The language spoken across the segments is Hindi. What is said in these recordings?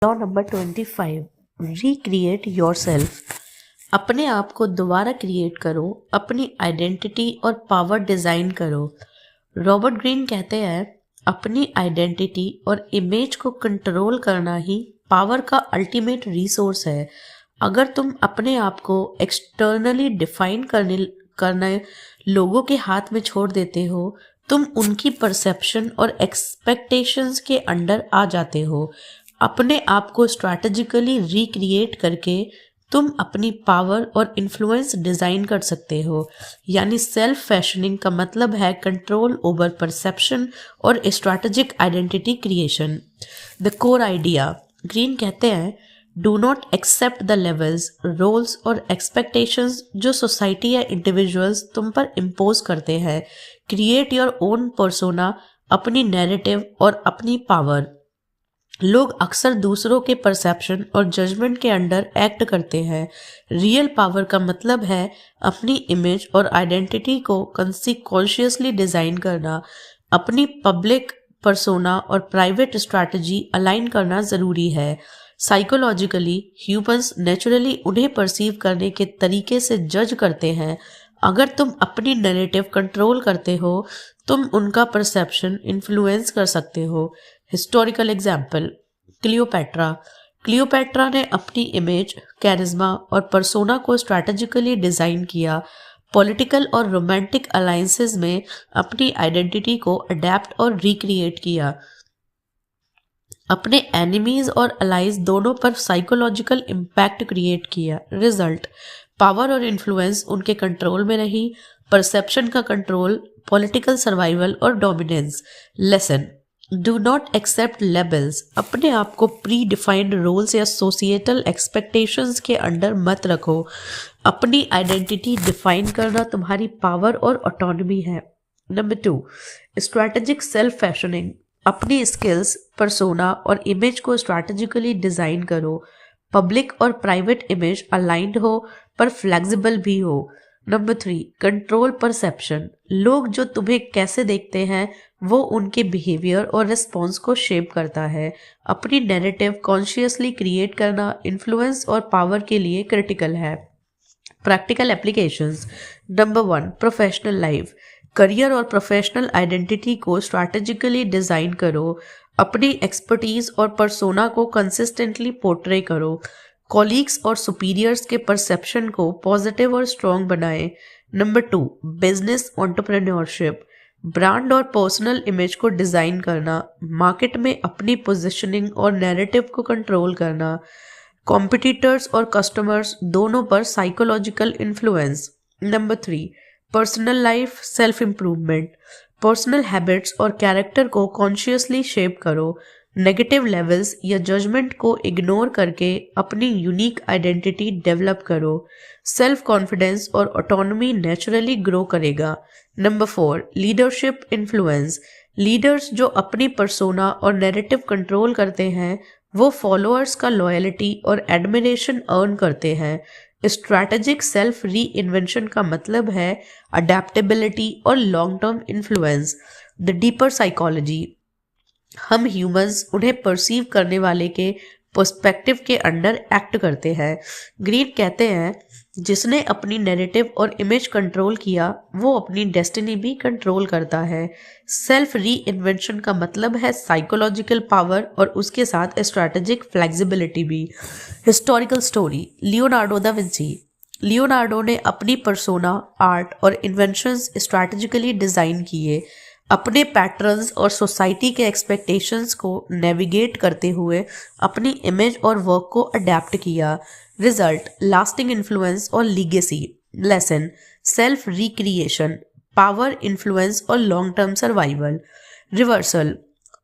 Law number 25, recreate yourself. अपने आप को दोबारा क्रिएट करो, अपनी आइडेंटिटी और पावर डिजाइन करो। रॉबर्ट ग्रीन कहते हैं, अपनी आइडेंटिटी और इमेज को कंट्रोल करना ही पावर का अल्टीमेट रिसोर्स है। अगर तुम अपने आप को एक्सटर्नली डिफाइन करने लोगों के हाथ में छोड़ देते हो, तुम उनकी परसेप्शन और एक्सपेक्टेशंस के अंडर आ जाते हो। अपने आप को स्ट्रैटेजिकली रिक्रिएट करके तुम अपनी पावर और इन्फ्लुएंस डिजाइन कर सकते हो। यानी सेल्फ फैशनिंग का मतलब है कंट्रोल ओवर परसेप्शन और strategic identity creation. The core idea, Greene कहते हैं, do not accept the levels, roles और एक्सपेक्टेशंस जो सोसाइटी या इंडिविजुअल्स तुम पर इम्पोज करते हैं। क्रिएट योर ओन पर्सोना, अपनी नैरेटिव और अपनी पावर। लोग अक्सर दूसरों के परसेप्शन और जजमेंट के अंडर एक्ट करते हैं। रियल पावर का मतलब है अपनी इमेज और आइडेंटिटी को कॉन्शियसली डिजाइन करना। अपनी पब्लिक पर्सोना और प्राइवेट स्ट्रैटेजी अलाइन करना जरूरी है। साइकोलॉजिकली ह्यूमंस नेचुरली उन्हें परसीव करने के तरीके से जज करते हैं। अगर तुम अपनी नैरेटिव कंट्रोल करते हो, तुम उनका परसेप्शन इन्फ्लुएंस कर सकते हो। हिस्टोरिकल एग्जाम्पल, क्लियोपेट्रा ने अपनी इमेज, कैरिज्मा और पर्सोना को स्ट्रैटेजिकली डिजाइन किया। पॉलिटिकल और रोमांटिक अलायंसेस में अपनी आइडेंटिटी को अडेप्ट और रिक्रिएट किया। अपने एनिमीज और अलाइज दोनों पर साइकोलॉजिकल इम्पैक्ट क्रिएट किया। रिजल्ट, पावर और इन्फ्लुएंस उनके कंट्रोल में रही। परसेप्शन का कंट्रोल, पॉलिटिकल सर्वाइवल और dominance. Lesson, do not accept labels. अपने आप को प्री डिफाइंड रोल्स या सोसिएटल एक्सपेक्टेशंस के अंडर मत रखो। अपनी आइडेंटिटी डिफाइन करना तुम्हारी पावर और ऑटोनॉमी है। Number 2, strategic self fashioning. अपनी स्किल्स, पर्सोना और इमेज को स्ट्रैटेजिकली डिजाइन करो। पब्लिक और प्राइवेट इमेज अलाइंड हो पर फ्लेक्सिबल भी हो। Number 3, control perception. लोग जो तुम्हें कैसे देखते हैं वो उनके बिहेवियर और रिस्पॉन्स को शेप करता है। अपनी नैरेटिव कॉन्शियसली क्रिएट करना इन्फ्लुएंस और पावर के लिए क्रिटिकल है। Practical applications. Number 1, professional life. Career और प्रोफेशनल आइडेंटिटी को स्ट्रैटेजिकली डिजाइन करो। अपनी एक्सपर्टीज और पर्सोना को कंसिस्टेंटली पोर्ट्रे करो। कॉलीग्स और सुपीरियर्स के परसेप्शन को पॉजिटिव और स्ट्रॉन्ग बनाएं। Number 2, business entrepreneurship. ब्रांड और पर्सनल इमेज को डिजाइन करना, मार्केट में अपनी पोजीशनिंग और नैरेटिव को कंट्रोल करना। कॉम्पिटिटर्स और कस्टमर्स दोनों पर psychological influence. Number 3, personal life self improvement. Personal habits और कैरेक्टर को कॉन्शियसली शेप करो। नेगेटिव लेवल्स या जजमेंट को इग्नोर करके अपनी यूनिक आइडेंटिटी डेवलप करो। सेल्फ कॉन्फिडेंस और ऑटोनॉमी नेचुरली ग्रो करेगा। Number 4, leadership influence. लीडर्स जो अपनी पर्सोना और नैरेटिव कंट्रोल करते हैं वो फॉलोअर्स का लॉयल्टी और एडमिरेशन अर्न करते हैं। स्ट्रैटेजिक सेल्फ री इन्वेंशन का मतलब है अडेप्टेबिलिटी और long term influence. The deeper psychology, हम ह्यूमंस उन्हें परसीव करने वाले के पर्सपेक्टिव के अंडर एक्ट करते हैं। ग्रीन कहते हैं, जिसने अपनी नैरेटिव और इमेज कंट्रोल किया वो अपनी डेस्टिनी भी कंट्रोल करता है। सेल्फ री इन्वेंशन का मतलब है साइकोलॉजिकल पावर और उसके साथ स्ट्रैटेजिक फ्लेक्सिबिलिटी भी। Historical story, Leonardo da Vinci. Leonardo ने अपनी पर्सोना, आर्ट और इन्वेंशंस स्ट्रैटेजिकली डिजाइन किए। अपने पैटर्न्स और सोसाइटी के एक्सपेक्टेशंस को नेविगेट करते हुए अपनी इमेज और वर्क को अडेप्ट किया। रिजल्ट, लास्टिंग इन्फ्लुएंस और legacy. Lesson, self recreation, power, influence और long term survival. Reversal,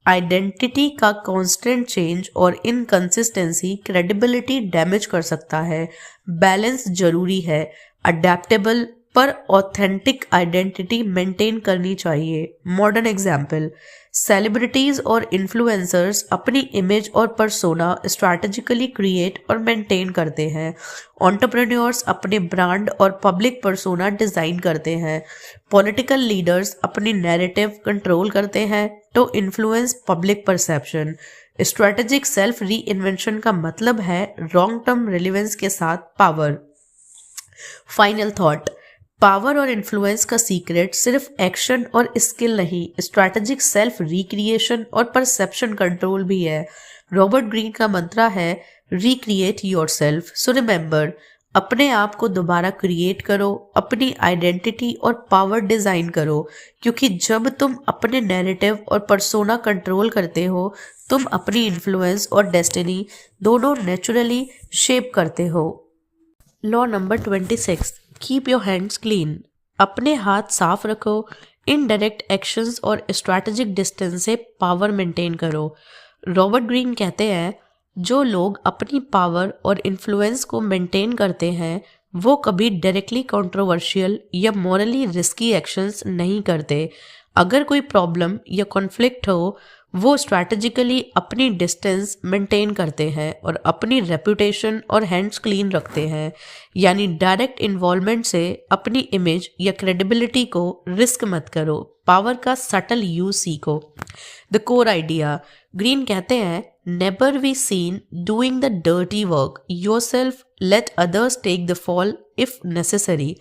identity का कांस्टेंट चेंज और इनकंसिस्टेंसी क्रेडिबिलिटी डैमेज कर सकता है। बैलेंस जरूरी है, अडेप्टेबल पर ऑथेंटिक आइडेंटिटी मेंटेन करनी चाहिए। मॉडर्न एग्जाम्पल, सेलिब्रिटीज और इन्फ्लुएंसर्स अपनी इमेज और पर्सोना स्ट्रैटेजिकली क्रिएट और मेंटेन करते हैं। एंटरप्रेन्योर्स अपने ब्रांड और पब्लिक पर्सोना डिजाइन करते हैं। पॉलिटिकल लीडर्स अपनी नैरेटिव कंट्रोल करते हैं तो influence public perception. Strategic self री इन्वेंशन का मतलब है लॉन्ग टर्म रिलेवेंस के साथ पावर। फाइनल थॉट, पावर और इन्फ्लुएंस का सीक्रेट सिर्फ एक्शन और स्किल नहीं, स्ट्रैटेजिक सेल्फ रिक्रिएशन और परसेप्शन कंट्रोल भी है। रॉबर्ट ग्रीन का मंत्रा है रिक्रिएट योरसेल्फ। सो रिमेंबर, अपने आप को दोबारा क्रिएट करो, अपनी आइडेंटिटी और पावर डिजाइन करो, क्योंकि जब तुम अपने नैरेटिव और पर्सोना कंट्रोल करते हो, तुम अपनी इन्फ्लुएंस और डेस्टिनी दोनों नेचुरली शेप करते हो। Law number 26, keep your hands clean. अपने हाथ साफ रखो, इनडायरेक्ट एक्शंस और स्ट्रैटेजिक डिस्टेंस से पावर मेंटेन करो। रॉबर्ट ग्रीन कहते हैं, जो लोग अपनी पावर और इन्फ्लुएंस को मेंटेन करते हैं वो कभी डायरेक्टली कंट्रोवर्शियल या मॉरली रिस्की एक्शंस नहीं करते। अगर कोई प्रॉब्लम या कॉन्फ्लिक्ट हो, वो स्ट्रैटेजिकली अपनी डिस्टेंस मेंटेन करते हैं और अपनी रेपुटेशन और हैंड्स क्लीन रखते हैं। यानी डायरेक्ट इन्वॉल्वमेंट से अपनी इमेज या क्रेडिबिलिटी को रिस्क मत करो, पावर का सटल यूज सीखो। द कोर आइडिया, ग्रीन कहते हैं, never be seen doing the dirty work yourself, let others take the fall if necessary.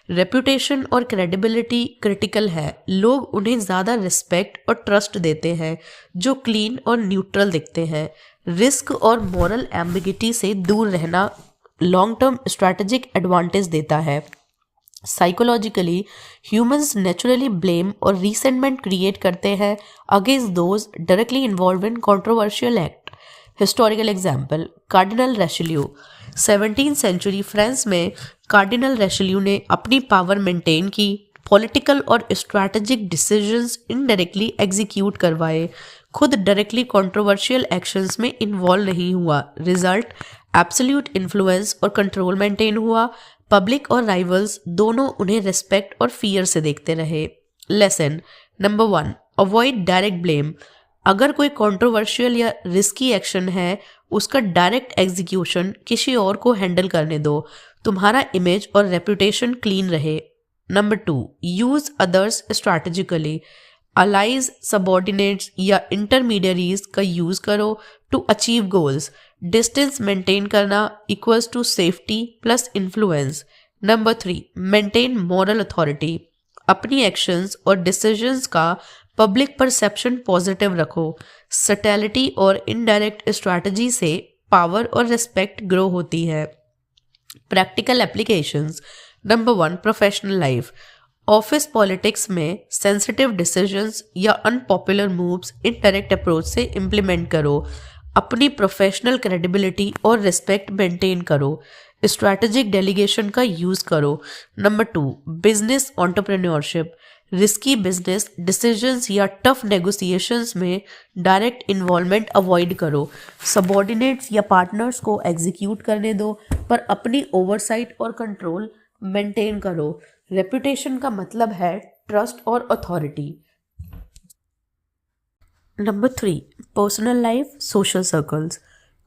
Reputation और क्रेडिबिलिटी क्रिटिकल है। लोग उन्हें ज़्यादा रिस्पेक्ट और ट्रस्ट देते हैं जो क्लीन और न्यूट्रल दिखते हैं। रिस्क और मॉरल एम्बिगिटी से दूर रहना लॉन्ग टर्म स्ट्रैटेजिक एडवांटेज देता है। साइकोलॉजिकली ह्यूमंस नेचुरली ब्लेम और रिसेंटमेंट क्रिएट करते हैं against those directly involve in controversial act. Historical example, Cardinal Richelieu. 17th century France में कार्डिनल रिशेल्यू ने अपनी पावर मेंटेन की, पॉलिटिकल और स्ट्रैटेजिक डिसीजंस इनडायरेक्टली एग्जीक्यूट करवाए, खुद डायरेक्टली कंट्रोवर्शियल एक्शंस में इन्वॉल्व नहीं हुआ। रिजल्ट, एब्सोल्यूट इन्फ्लुएंस और कंट्रोल मेंटेन हुआ। पब्लिक और राइवल्स दोनों उन्हें रिस्पेक्ट और फियर से देखते रहे। Lesson number 1, avoid direct blame. अगर कोई कंट्रोवर्शियल या रिस्की एक्शन है, उसका डायरेक्ट एग्जीक्यूशन किसी और को हैंडल करने दो, तुम्हारा इमेज और रेपुटेशन क्लीन रहे। Number 2, use others strategically. Allies, subordinates या इंटरमीडियरीज का यूज करो to achieve goals. Distance maintain करना equals to safety plus influence. Number 3, maintain moral authority. अपनी एक्शंस और डिसीजंस का पब्लिक परसेप्शन पॉजिटिव रखो। सटैलिटी और इनडायरेक्ट स्ट्रैटेजी से पावर और रिस्पेक्ट ग्रो होती है। Practical applications. Number 1, professional life. Office politics में सेंसिटिव डिसीजंस या अनपॉपुलर मूव्स इनडायरेक्ट अप्रोच से इम्प्लीमेंट करो। अपनी प्रोफेशनल क्रेडिबिलिटी और रिस्पेक्ट मेंटेन करो। स्ट्रैटेजिक डेलीगेशन का यूज करो। Number 2, business entrepreneurship. Risky business decisions या टफ नेगोशिएशंस में डायरेक्ट इन्वॉल्वमेंट अवॉइड करो। सबॉर्डिनेट्स या पार्टनर्स को एग्जीक्यूट करने दो, पर अपनी ओवरसाइट और कंट्रोल मेंटेन करो। रेपुटेशन का मतलब है ट्रस्ट और authority. Number 3, personal life, social circles.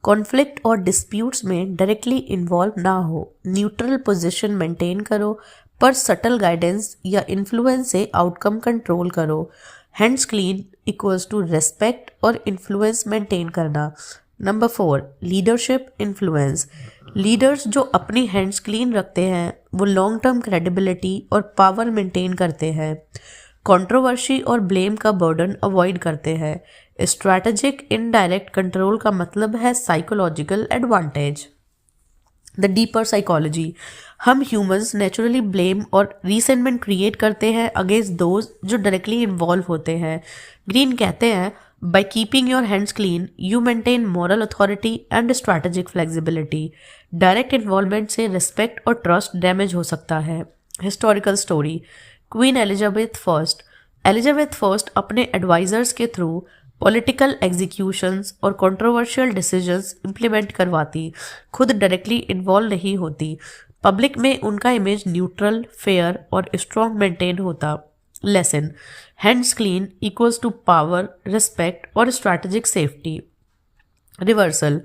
Conflict और डिस्प्यूट्स में डायरेक्टली इन्वॉल्व ना हो, न्यूट्रल पोजीशन मेंटेन करो, पर सटल गाइडेंस या इन्फ्लुएंस से आउटकम कंट्रोल करो। Hands clean equals to respect और इन्फ्लुएंस मेंटेन करना। Number 4, leadership influence. लीडर्स जो अपनी हैंड्स क्लीन रखते हैं वो लॉन्ग टर्म क्रेडिबिलिटी और पावर मेंटेन करते हैं। कंट्रोवर्सी और ब्लेम का बर्डन अवॉइड करते हैं। स्ट्रैटेजिक इनडायरेक्ट कंट्रोल का मतलब है psychological advantage. The deeper psychology, हम ह्यूमंस नेचुरली ब्लेम और रिसेंटमेंट क्रिएट करते हैं अगेंस्ट दोज जो डायरेक्टली इन्वॉल्व होते हैं। ग्रीन कहते हैं, by keeping your hands clean you maintain moral authority and strategic flexibility. Direct involvement से रिस्पेक्ट और ट्रस्ट डैमेज हो सकता है। Historical story, queen Elizabeth first अपने एडवाइजर्स के थ्रू पॉलिटिकल एग्जीक्यूशंस और कंट्रोवर्शियल डिसीजंस इंप्लीमेंट करवाती, खुद डायरेक्टली इन्वॉल्व नहीं होती। पब्लिक में उनका इमेज न्यूट्रल, फेयर और स्ट्रॉन्ग मेंटेन होता। Lesson, hands clean equals to power, respect और स्ट्रैटेजिक सेफ्टी। रिवर्सल,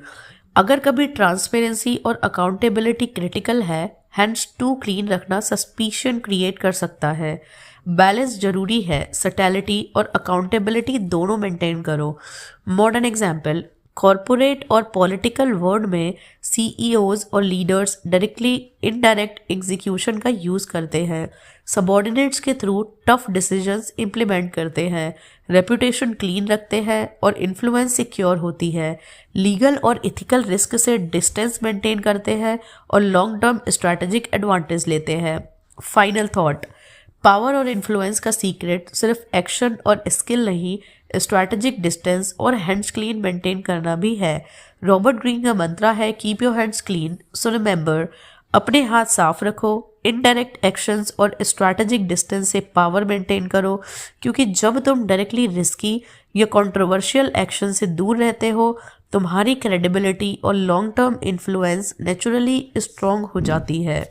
अगर कभी ट्रांसपेरेंसी और अकाउंटेबिलिटी क्रिटिकल है, हैंड्स टू क्लीन रखना सस्पिशन क्रिएट कर सकता है। बैलेंस जरूरी है, सटैलिटी और अकाउंटेबिलिटी दोनों मेंटेन करो। मॉडर्न एग्जाम्पल, कॉरपोरेट और पॉलिटिकल वर्ल्ड में सीईओज और लीडर्स डायरेक्टली इनडायरेक्ट एग्जीक्यूशन का यूज़ करते हैं, सबॉर्डिनेट्स के थ्रू टफ डिसीजंस इम्प्लीमेंट करते हैं, रेपुटेशन क्लीन रखते हैं और इन्फ्लुएंस सिक्योर होती है, लीगल और इथिकल रिस्क से डिस्टेंस मेंटेन करते हैं और लॉन्ग टर्म स्ट्रैटेजिक एडवांटेज लेते हैं। फाइनल थॉट, पावर और इन्फ्लुएंस का सीक्रेट सिर्फ एक्शन और स्किल नहीं, स्ट्रैटेजिक डिस्टेंस और हैंड्स क्लीन मेंटेन करना भी है। रॉबर्ट ग्रीन का मंत्रा है keep your hands clean, so remember, अपने हाथ साफ रखो, इनडायरेक्ट एक्शंस और स्ट्रैटेजिक डिस्टेंस से पावर मेंटेन करो, क्योंकि जब तुम डायरेक्टली रिस्की या कंट्रोवर्शियल एक्शन से दूर रहते हो, तुम्हारी क्रेडिबिलिटी और long term influence naturally strong हो जाती है।